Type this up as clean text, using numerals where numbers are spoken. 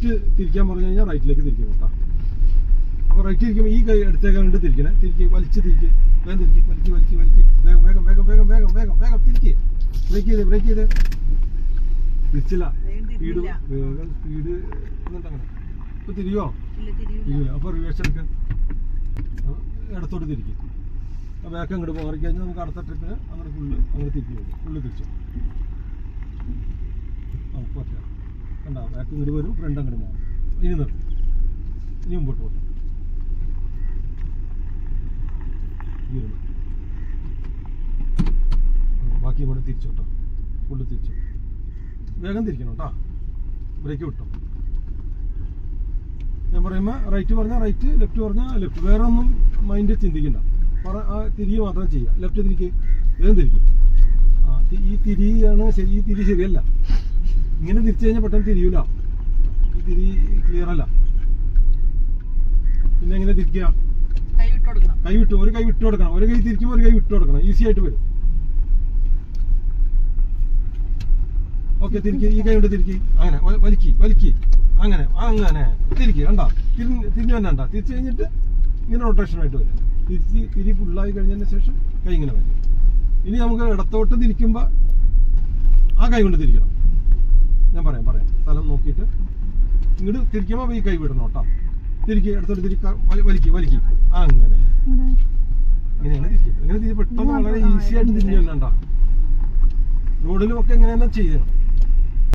Left തിരിക്കാൻ പറഞ്ഞു കഴിഞ്ഞാൽ റൈറ്റിലേക്ക് തിരിക്കണം കേട്ടോ. അപ്പോൾ റൈറ്റ് തിരിക്കുമ്പോൾ ഈ കൈ എടുത്തേക്കാൻ വേണ്ടി തിരിക്കണേ. തിരിക്ക്, വലിച്ച് തിരിക്ക്, വേഗം തിരിക്ക്, വലിക്ക് വലിക്ക് വലിക്ക്, വേഗം വേഗം വേഗം വേഗം വേഗം വേഗം വേഗം തിരിക്ക്. ബ്രേക്ക് ചെയ്ത് തിരിച്ചില്ല. സ്പീഡ് വേഗം സ്പീഡ് എന്നിട്ട് അങ്ങനെ ഇപ്പോൾ തിരിയോ? തിരിയില്ല. അപ്പോൾ റിവേഴ്സ് എടുക്കുക, ഇടത്തോട്ട് തിരിക്കും. ബാക്ക് അങ്ങോട്ട് മാറി കഴിഞ്ഞാൽ നമുക്ക് അടുത്ത ട്രിപ്പിന് അങ്ങനെ അങ്ങനെ തിരിച്ചു തിരിച്ചു. ആ പറ്റാം കണ്ടാ, ബാക്ക് ഇങ്ങോട്ട് വരും, ഫ്രണ്ട് അങ്ങോട്ട് മാറും. ഇനി നിർത്തും, ഇനി മുമ്പോട്ട് പോകാം. ബാക്കി ഇവിടെ തിരിച്ചു കേട്ടോ, ഫുള്ള് തിരിച്ചു. വേഗം തിരിക്കണം കേട്ടോ, ബ്രേക്ക് വിട്ടോ. ഞാൻ പറയുമ്പോൾ റൈറ്റ് പറഞ്ഞാൽ റൈറ്റ്, ലെഫ്റ്റ് പറഞ്ഞാൽ ലെഫ്റ്റ്. വേറെ ഒന്നും മൈൻഡ് ചിന്തിക്കണ്ട, തിരികെ മാത്രം ചെയ്യുക. ലെഫ്റ്റ് തിരിക്ക്, വേഗം തിരിക്കും. ഈ തിരിയാണ് ശരി, ഈ തിരി ശരിയല്ല. ഇങ്ങനെ തിരിച്ചു കഴിഞ്ഞാൽ പെട്ടെന്ന് തിരിയൂല, ഈ തിരി ക്ലിയർ അല്ല. പിന്നെ എങ്ങനെ തിരിക്കുക? കൈ വിട്ടു, ഒരു കൈ വിട്ടു കൊടുക്കണം. ഒരു കൈ തിരിക്കുമ്പോൾ ഒരു കൈ വിട്ടു കൊടുക്കണം, ഈസി ആയിട്ട് വരും. ഓക്കെ, തിരിക്ക്, ഈ കൈ കൊണ്ട് തിരിക്ക്, അങ്ങനെ വലിക്ക് അങ്ങനെ തിരിക്ക്. കണ്ടാ, തിരിഞ്ഞു വന്നണ്ട. തിരിച്ചു കഴിഞ്ഞിട്ട് ഇങ്ങനെ റൊട്ടേഷനായിട്ട് വരും. തിരി ഫുള്ളായി കഴിഞ്ഞതിന് ശേഷം കൈ ഇങ്ങനെ വരും. ഇനി നമുക്ക് ഇടത്തോട്ട് തിരിക്കുമ്പോൾ ആ കൈ കൊണ്ട് തിരിക്കണം. ഞാൻ പറയാം സ്ഥലം നോക്കിയിട്ട് ഇങ്ങോട്ട് തിരിക്കുമ്പോൾ ഈ കൈ വിടണം കേട്ടോ. തിരിക്ക്, ഇടത്തോട്ട് വലിക്ക് അങ്ങനെ ഇങ്ങനെയാണ് തിരിക്കുന്നത്. ഇങ്ങനെ പെട്ടെന്ന് വളരെ ഈസി ആയിട്ട് തിരിഞ്ഞു വന്നണ്ട. റോഡിലും ഒക്കെ എങ്ങനെയാണ് ചെയ്യണം.